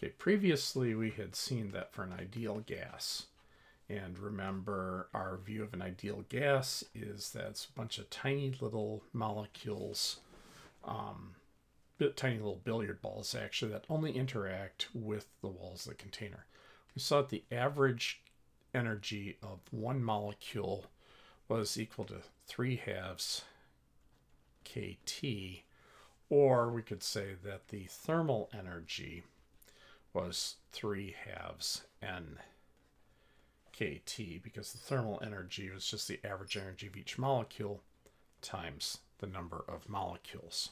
Okay, previously we had seen that for an ideal gas. And remember, our view of an ideal gas is that it's a bunch of tiny little molecules, tiny little billiard balls actually, that only interact with the walls of the container. We saw that the average energy of one molecule was equal to 3/2 kT, or we could say that the thermal energy was 3/2 N kT, because the thermal energy was just the average energy of each molecule times the number of molecules.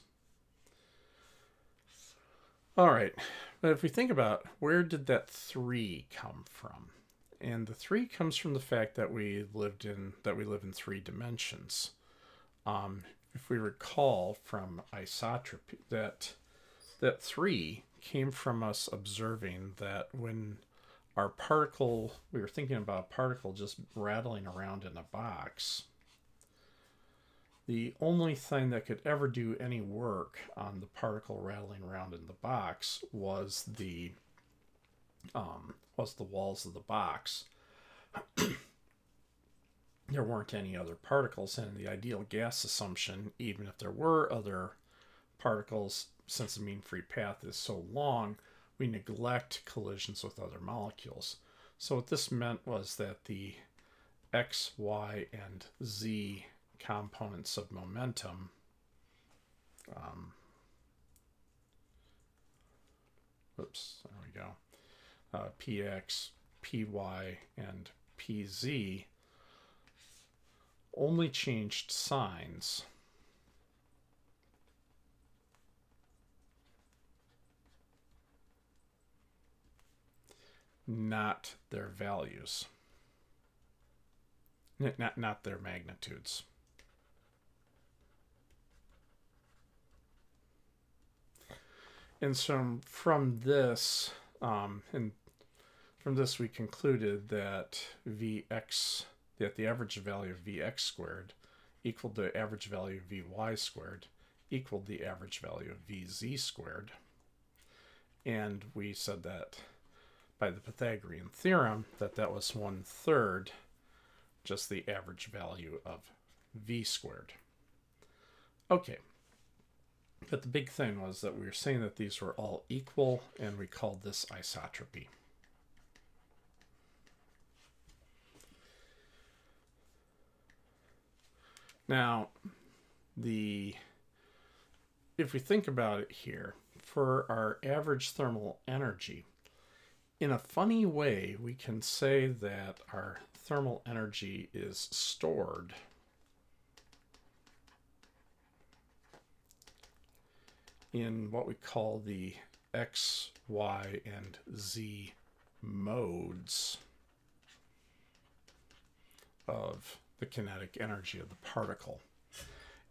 All right, but if we think about where did that 3 come from? And the 3 comes from the fact that we live in 3 dimensions. If we recall from isotropy, that 3 came from us observing that when our particle, we were thinking about a particle just rattling around in a box, the only thing that could ever do any work on the particle rattling around in the box was the walls of the box. There weren't any other particles, and the ideal gas assumption, even if there were other particles, since the mean free path is so long, we neglect collisions with other molecules. So what this meant was that the x, y, and z components of momentum there we go. Px, py, and pz only changed signs not their values, not their magnitudes. And so from this, we concluded that the average value of Vx squared equaled the average value of Vy squared equaled the average value of Vz squared. And we said that by the Pythagorean theorem that was 1/3 just the average value of V squared. Okay. But the big thing was that we were saying that these were all equal, and we called this isotropy. Now, if we think about it here, for our average thermal energy, in a funny way, we can say that our thermal energy is stored in what we call the x, y, and z modes of the kinetic energy of the particle.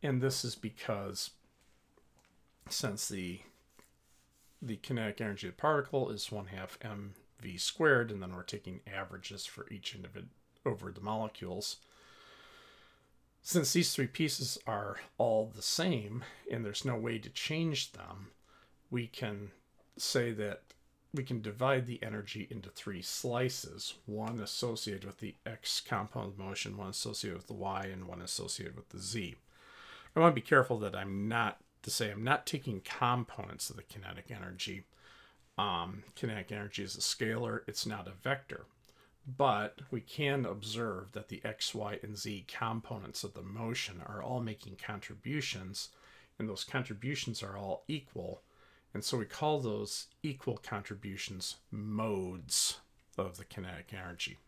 And this is because since the kinetic energy of the particle is 1/2 mv squared, and then we're taking averages for each individual over the molecules, since these 3 pieces are all the same and there's no way to change them, we can say that we can divide the energy into 3 slices, one associated with the x component of motion, one associated with the y, and one associated with the z. I want to be careful that I'm not taking components of the kinetic energy. Kinetic energy is a scalar, it's not a vector. But we can observe that the x, y, and z components of the motion are all making contributions, and those contributions are all equal. And so we call those equal contributions modes of the kinetic energy.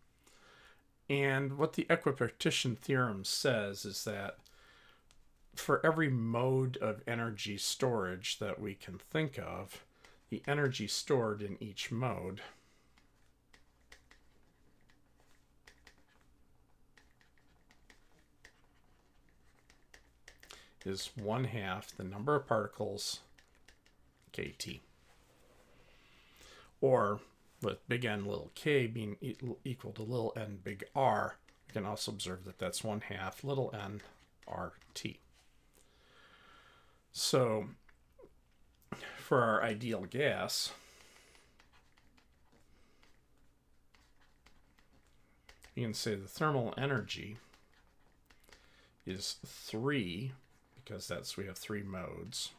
And what the Equipartition Theorem says is that for every mode of energy storage that we can think of, the energy stored in each mode is 1/2 the number of particles kT. Or with big N little k being equal to little n big R, we can also observe that that's 1/2 little n RT. So for our ideal gas, you can say the thermal energy is 3, because we have 3 modes,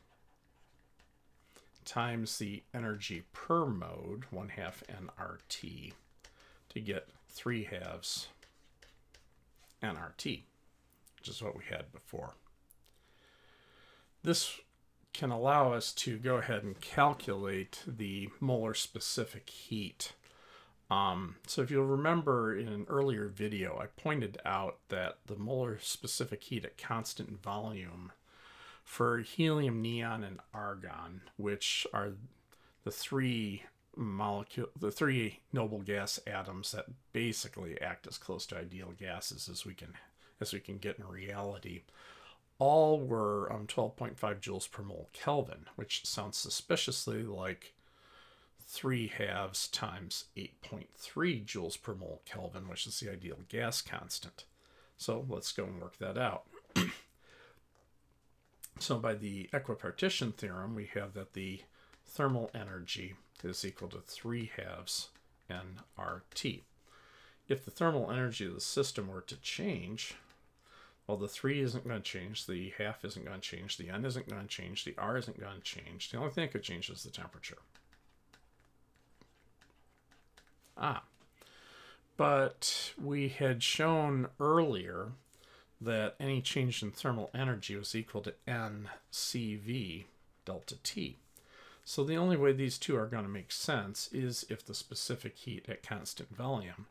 times the energy per mode, 1/2 nRT, to get 3/2 nRT, which is what we had before. This can allow us to go ahead and calculate the molar specific heat. So if you'll remember in an earlier video, I pointed out that the molar specific heat at constant volume for helium, neon, and argon, which are the 3 noble gas atoms that basically act as close to ideal gases as we can get in reality, all were 12.5 joules per mole Kelvin, which sounds suspiciously like 3/2 times 8.3 joules per mole Kelvin, which is the ideal gas constant. So let's go and work that out. So by the equipartition theorem, we have that the thermal energy is equal to 3/2 nRT. If the thermal energy of the system were to change, well, the 3 isn't going to change, the half isn't going to change, the n isn't going to change, the r isn't going to change. The only thing that could change is the temperature. But we had shown earlier that any change in thermal energy was equal to NCV delta T. So the only way these two are going to make sense is if the specific heat at constant volume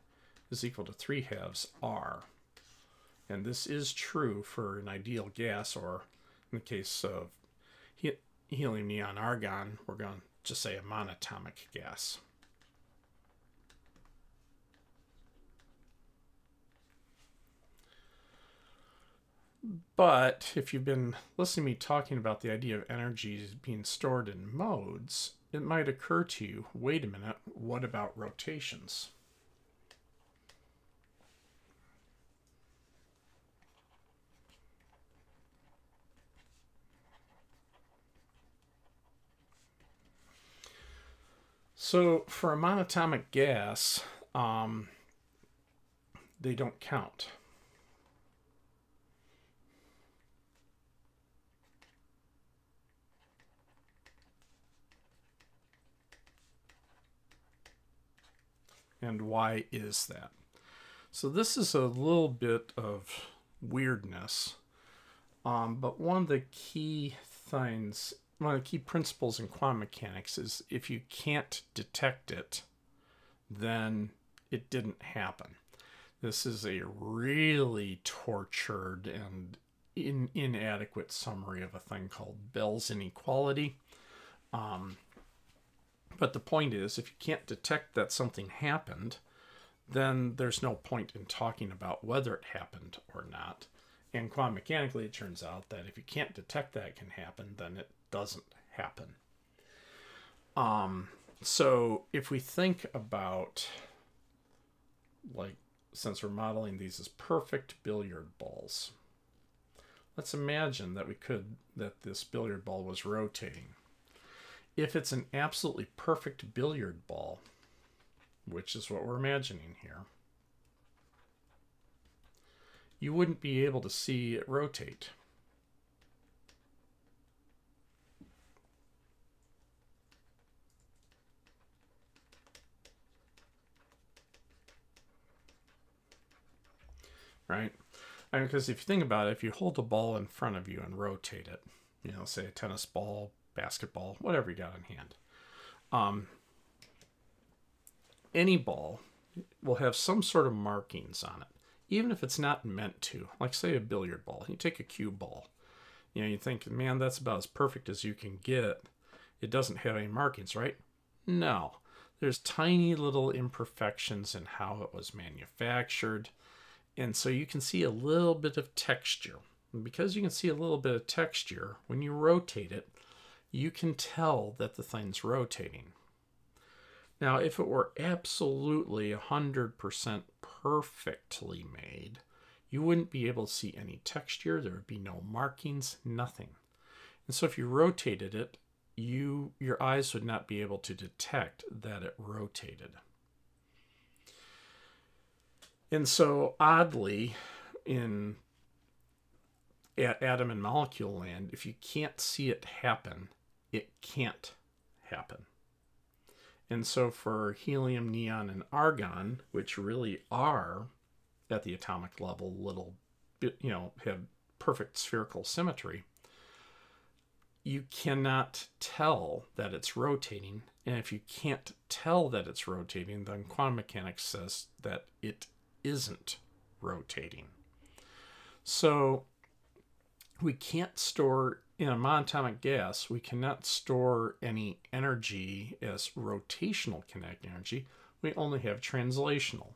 is equal to 3/2 R. And this is true for an ideal gas, or in the case of helium, neon, argon, we're going to just say a monatomic gas. But if you've been listening to me talking about the idea of energy being stored in modes, it might occur to you, wait a minute, what about rotations? So for a monatomic gas, they don't count. And why is that? So this is a little bit of weirdness, but one of the key things, one of the key principles in quantum mechanics is if you can't detect it, then it didn't happen. This is a really tortured and inadequate summary of a thing called Bell's inequality. But the point is, if you can't detect that something happened, then there's no point in talking about whether it happened or not. And quantum mechanically, it turns out that if you can't detect that it can happen, then it doesn't happen. So if we think about, like, since we're modeling these as perfect billiard balls, let's imagine that this billiard ball was rotating. If it's an absolutely perfect billiard ball, which is what we're imagining here, you wouldn't be able to see it rotate. Right? Because if you think about it, if you hold a ball in front of you and rotate it, say a tennis ball, basketball, whatever you got in hand, any ball will have some sort of markings on it, even if it's not meant to. Like, say, a billiard ball. You take a cue ball. You think, man, that's about as perfect as you can get. It doesn't have any markings, right? No. There's tiny little imperfections in how it was manufactured. And so you can see a little bit of texture. And because you can see a little bit of texture, when you rotate it, you can tell that the thing's rotating. Now, if it were absolutely 100% perfectly made, you wouldn't be able to see any texture. There would be no markings, nothing. And so if you rotated it, your eyes would not be able to detect that it rotated. And so oddly, at atom and molecule land, if you can't see it happen, it can't happen. And so for helium, neon, and argon, which really are at the atomic level little bit, have perfect spherical symmetry, you cannot tell that it's rotating. And if you can't tell that it's rotating, then quantum mechanics says that it isn't rotating. So we can't store, in a monatomic gas, we cannot store any energy as rotational kinetic energy. We only have translational.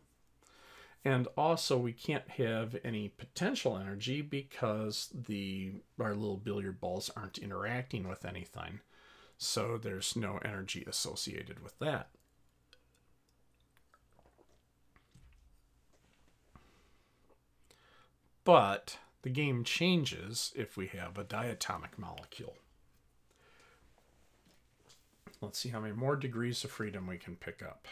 And also we can't have any potential energy because our little billiard balls aren't interacting with anything. So there's no energy associated with that. But the game changes if we have a diatomic molecule. Let's see how many more degrees of freedom we can pick up.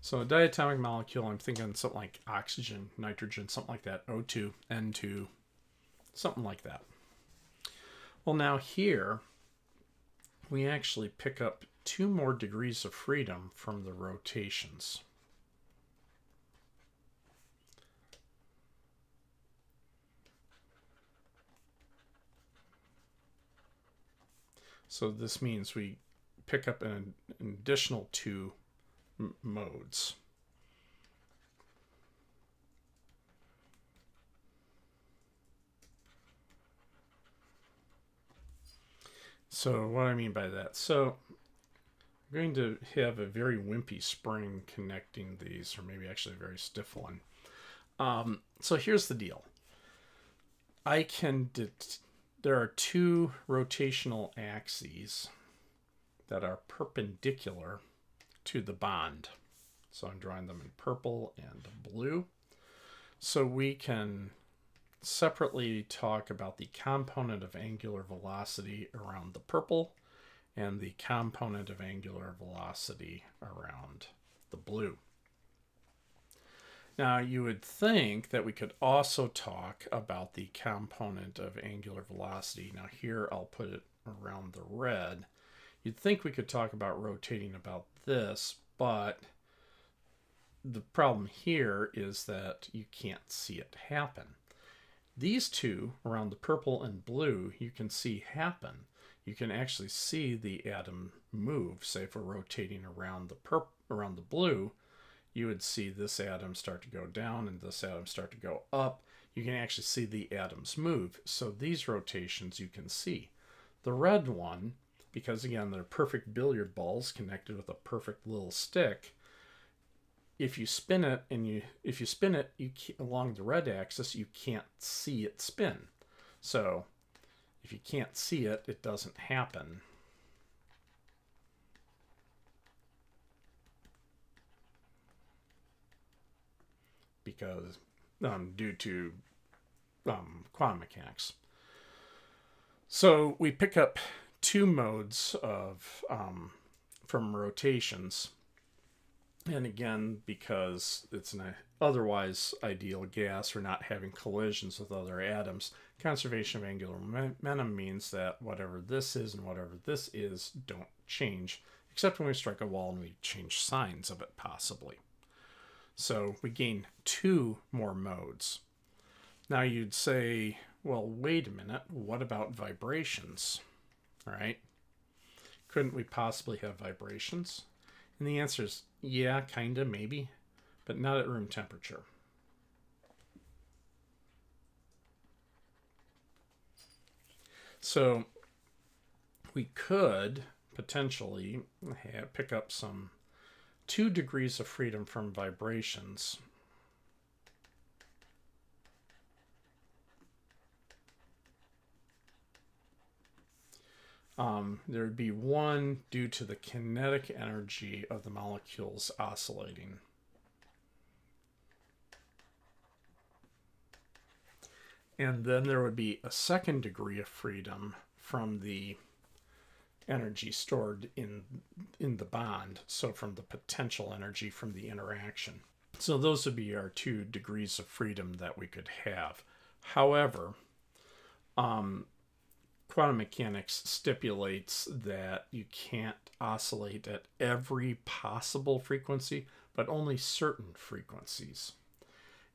So a diatomic molecule, I'm thinking something like oxygen, nitrogen, something like that, O2, N2, something like that. Well, now here, we actually pick up 2 more degrees of freedom from the rotations. So this means we pick up an additional 2 modes. So what I mean by that, so I'm going to have a very wimpy spring connecting these, or maybe actually a very stiff one. So here's the deal. There are 2 rotational axes that are perpendicular to the bond. So I'm drawing them in purple and blue. So we can separately talk about the component of angular velocity around the purple and the component of angular velocity around the blue. Now you would think that we could also talk about the component of angular velocity. Now here I'll put it around the red. You'd think we could talk about rotating about this, but the problem here is that you can't see it happen. These 2 around the purple and blue you can see happen. You can actually see the atom move. Say if we're rotating around the blue, you would see this atom start to go down and this atom start to go up. You can actually see the atoms move. So these rotations you can see. The red one, because again they're perfect billiard balls connected with a perfect little stick, if you spin it along the red axis, you can't see it spin. So if you can't see it, it doesn't happen. Because due to quantum mechanics. So we pick up 2 modes of from rotations. And again, because it's an otherwise ideal gas, we're not having collisions with other atoms, conservation of angular momentum means that whatever this is and whatever this is don't change, except when we strike a wall and we change signs of it possibly. So we gain 2 more modes. Now you'd say, well, wait a minute, what about vibrations? All right. Couldn't we possibly have vibrations? And the answer is, yeah, kind of, maybe, but not at room temperature. So we could potentially pick up some 2 degrees of freedom from vibrations. There would be 1 due to the kinetic energy of the molecules oscillating. And then there would be a second degree of freedom from the energy stored in the bond, so from the potential energy from the interaction. So those would be our 2 degrees of freedom that we could have. However, quantum mechanics stipulates that you can't oscillate at every possible frequency, but only certain frequencies.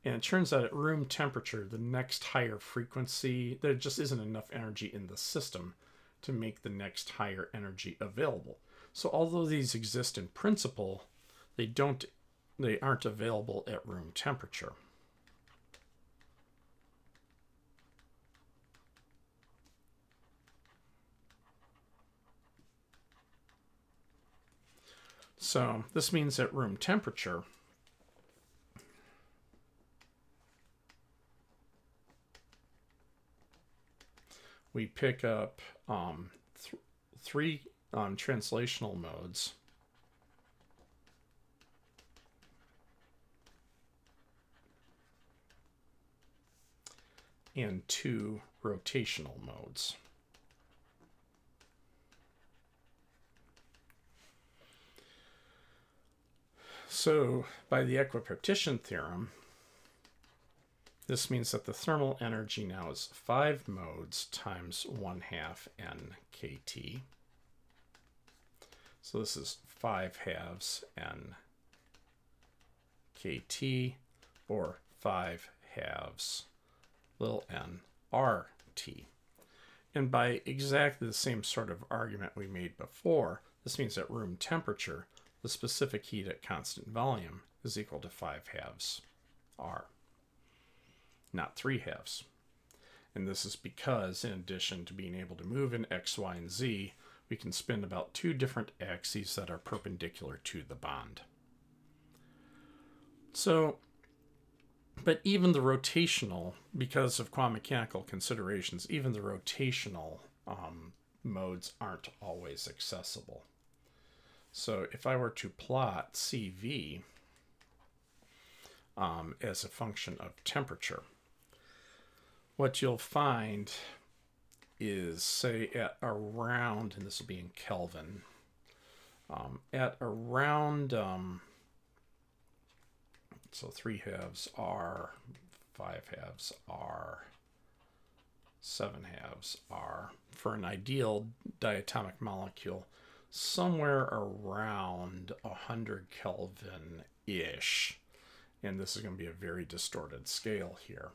And it turns out at room temperature, the next higher frequency, there just isn't enough energy in the system to make the next higher energy available. So although these exist in principle, they aren't available at room temperature. So this means at room temperature, we pick up 3 translational modes and 2 rotational modes. So by the equipartition theorem, this means that the thermal energy now is 5 modes times 1/2 n kT. So this is 5/2 n kT, or 5/2 little n RT. And by exactly the same sort of argument we made before, this means at room temperature, the specific heat at constant volume is equal to 5/2 R, not 3/2. And this is because, in addition to being able to move in X, Y, and Z, we can spin about 2 different axes that are perpendicular to the bond. So, but even the rotational, because of quantum mechanical considerations, even the rotational modes aren't always accessible. So if I were to plot CV as a function of temperature, what you'll find is, say, at around, and this will be in Kelvin, at around, so 3/2 R, 5/2 R, 7/2 R, for an ideal diatomic molecule, somewhere around 100 Kelvin-ish, and this is going to be a very distorted scale here.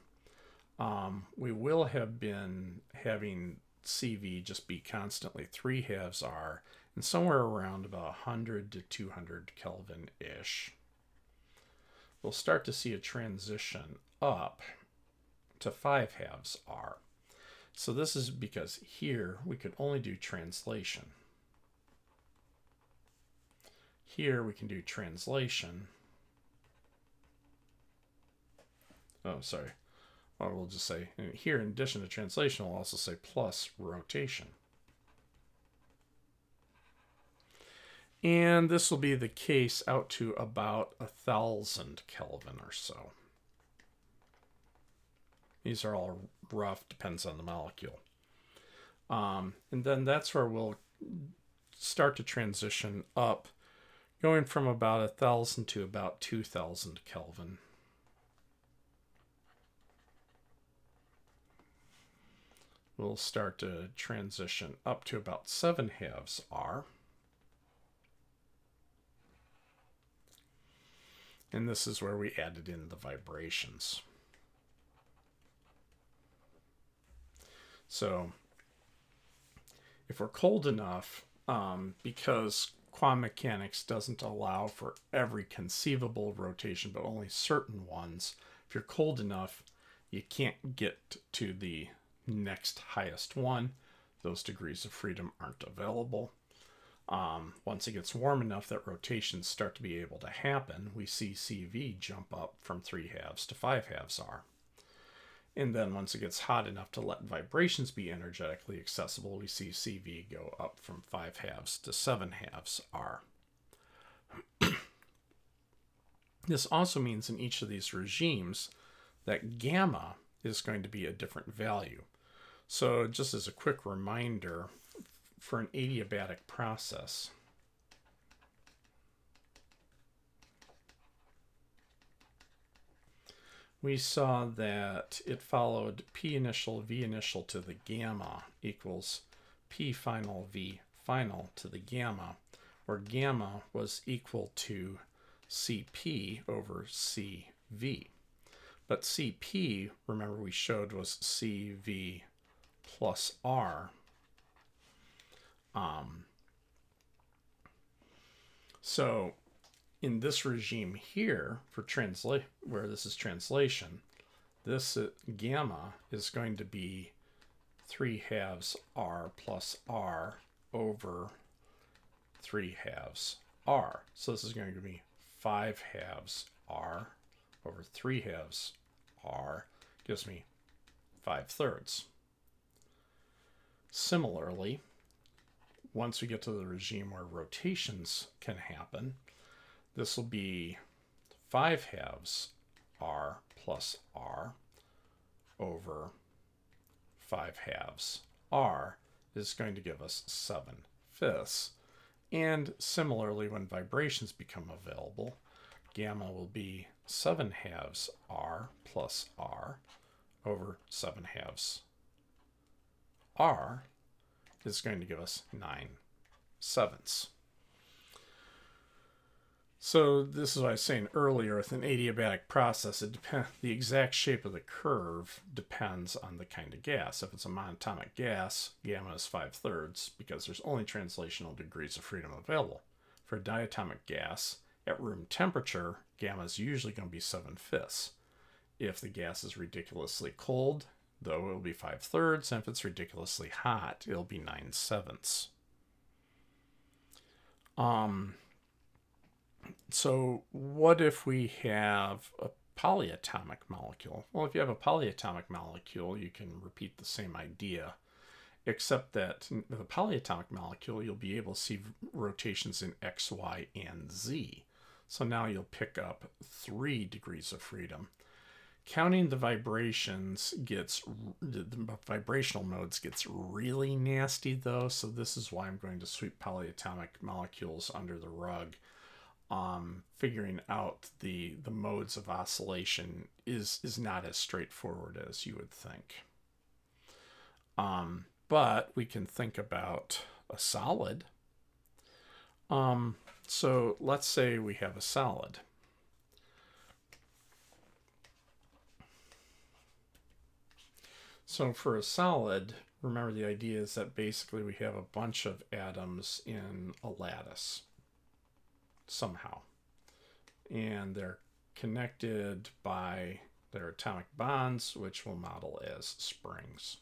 We will have been having CV just be constantly 3/2 R, and somewhere around about 100 to 200 Kelvin-ish. We'll start to see a transition up to 5/2 R. So this is because here we could only do translation. Here we can do translation. Oh, sorry. Or we'll just say, here in addition to translation, we'll also say plus rotation. And this will be the case out to about 1,000 Kelvin or so. These are all rough, depends on the molecule. And then that's where we'll start to transition up, going from about 1,000 to about 2,000 Kelvin. We'll start to transition up to about 7/2 R. And this is where we added in the vibrations. So if we're cold enough, because quantum mechanics doesn't allow for every conceivable rotation, but only certain ones, if you're cold enough, you can't get to the next highest one. Those degrees of freedom aren't available. Once it gets warm enough that rotations start to be able to happen, we see CV jump up from 3/2 to 5/2 R. And then once it gets hot enough to let vibrations be energetically accessible, we see CV go up from 5/2 to 7/2 R. This also means in each of these regimes that gamma is going to be a different value. So just as a quick reminder, for an adiabatic process, we saw that it followed P initial V initial to the gamma equals P final V final to the gamma, where gamma was equal to Cp over Cv. But Cp, remember we showed, was Cv plus R. So in this regime here, for where this is translation, this gamma is going to be 3/2 R plus R over 3/2 R. So this is going to be 5/2 R over 3/2 R, gives me 5/3. Similarly, once we get to the regime where rotations can happen, this will be 5/2 R plus R over 5/2 R is going to give us 7/5. And similarly, when vibrations become available, gamma will be 7/2 R plus R over 7/2 R is going to give us 9/7. So this is what I was saying earlier, with an adiabatic process, the exact shape of the curve depends on the kind of gas. If it's a monatomic gas, gamma is 5/3 because there's only translational degrees of freedom available. For a diatomic gas, at room temperature, gamma is usually going to be 7/5. If the gas is ridiculously cold, though, it'll be 5/3, and if it's ridiculously hot, it'll be 9/7. So what if we have a polyatomic molecule? Well, if you have a polyatomic molecule, you can repeat the same idea, except that with a polyatomic molecule, you'll be able to see rotations in X, Y, and Z. So now you'll pick up 3 degrees of freedom. Counting the vibrations the vibrational modes gets really nasty, though, so this is why I'm going to sweep polyatomic molecules under the rug. Figuring out the modes of oscillation is not as straightforward as you would think. But we can think about a solid. So let's say we have a solid. So for a solid, remember the idea is that basically we have a bunch of atoms in a lattice somehow. And they're connected by their atomic bonds, which we'll model as springs.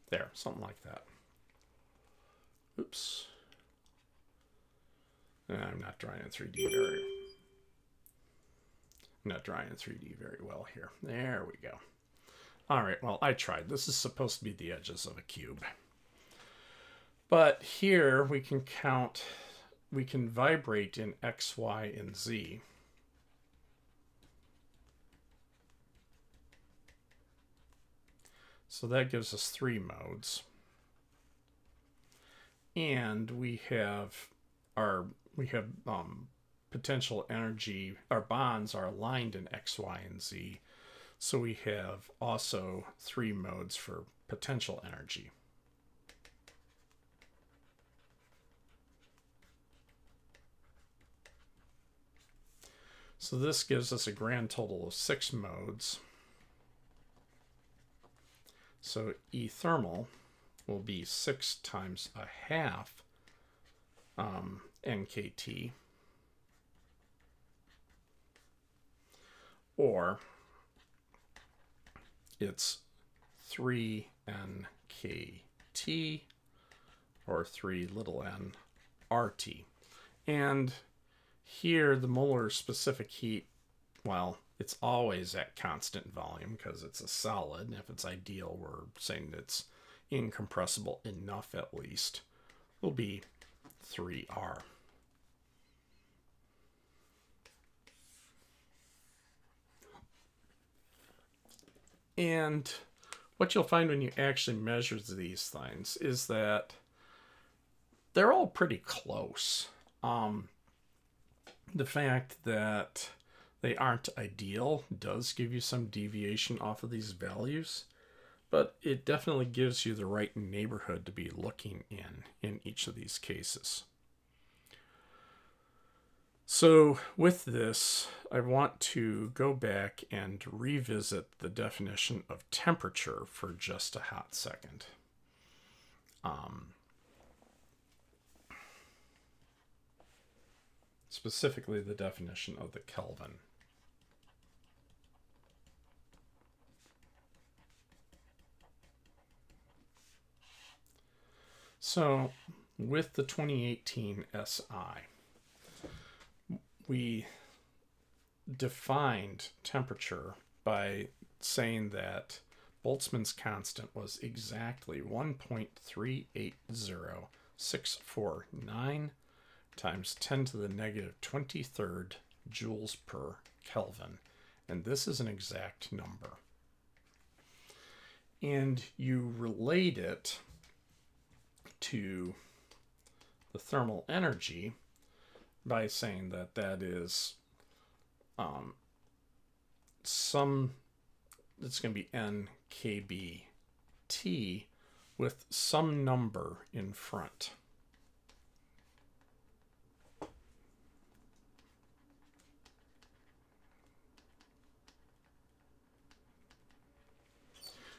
There, something like that. Oops. I'm not drawing in 3D very well here. There we go. All right, well, I tried. This is supposed to be the edges of a cube. But here we can count, we can vibrate in X, Y, and Z. So that gives us 3 modes. And we have potential energy, our bonds are aligned in X, Y, and Z. So we have also 3 modes for potential energy. So this gives us a grand total of 6 modes. So E thermal will be 6 times a half NKT, or it's 3 NKT, or 3 little n RT. And here the molar specific heat, well, it's always at constant volume because it's a solid. And if it's ideal, we're saying it's incompressible enough at least, will be 3R. And what you'll find when you actually measure these things is that they're all pretty close. The fact that they aren't ideal does give you some deviation off of these values, but it definitely gives you the right neighborhood to be looking in each of these cases. So with this, I want to go back and revisit the definition of temperature for just a hot second. Specifically the definition of the Kelvin. So with the 2018 SI, we defined temperature by saying that Boltzmann's constant was exactly 1.380649 times 10 to the negative 23rd joules per Kelvin. And this is an exact number. And you relate it to the thermal energy by saying that that is it's going to be N kBT with some number in front.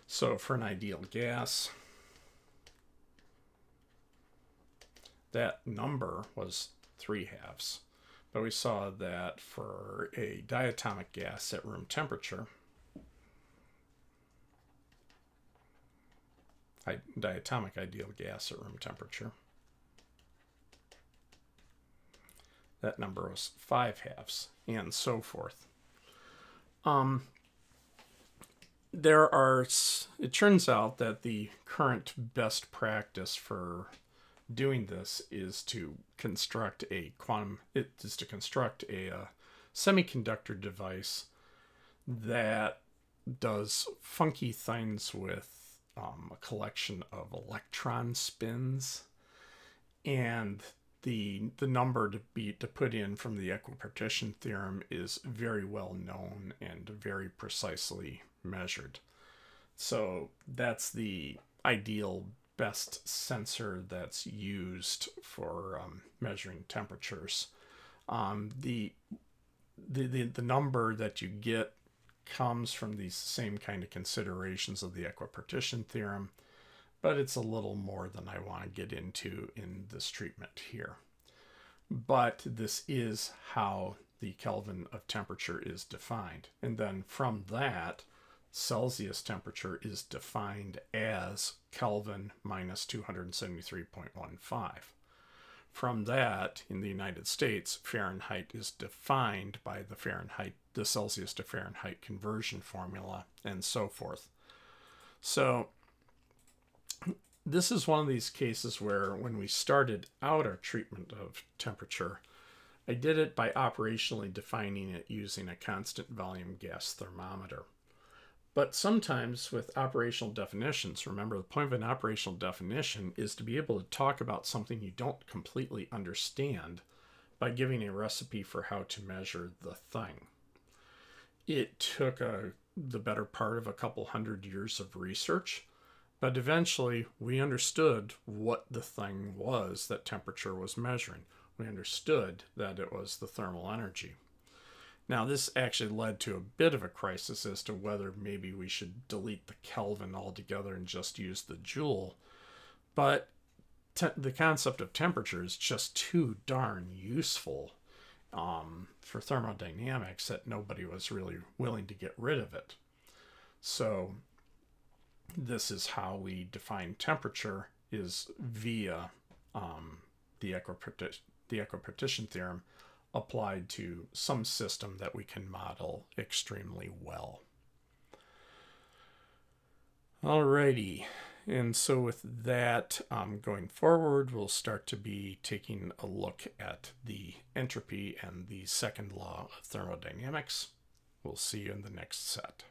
So for an ideal gas, that number was 3/2. But we saw that for a diatomic gas at room temperature, diatomic ideal gas at room temperature, that number was 5/2, and so forth. It turns out that the current best practice for doing this is to construct a semiconductor device that does funky things with a collection of electron spins, and the number to put in from the Equipartition Theorem is very well known and very precisely measured. So that's the ideal best sensor that's used for measuring temperatures. The number that you get comes from these same kind of considerations of the Equipartition Theorem, but it's a little more than I want to get into in this treatment here. But this is how the Kelvin of temperature is defined. And then from that, Celsius temperature is defined as Kelvin minus 273.15. From that, in the United States, Fahrenheit is defined by the Celsius to Fahrenheit conversion formula, and so forth. So this is one of these cases where when we started out our treatment of temperature, I did it by operationally defining it using a constant volume gas thermometer. But sometimes with operational definitions, remember the point of an operational definition is to be able to talk about something you don't completely understand by giving a recipe for how to measure the thing. It took the better part of a couple hundred years of research, but eventually we understood what the thing was that temperature was measuring. We understood that it was the thermal energy. Now, this actually led to a bit of a crisis as to whether maybe we should delete the Kelvin altogether and just use the joule. But the concept of temperature is just too darn useful for thermodynamics that nobody was really willing to get rid of it. So this is how we define temperature, is via the Equipartition Theorem applied to some system that we can model extremely well. Alrighty, And so with that, going forward, we'll start to be taking a look at the entropy and the second law of thermodynamics. We'll see you in the next set.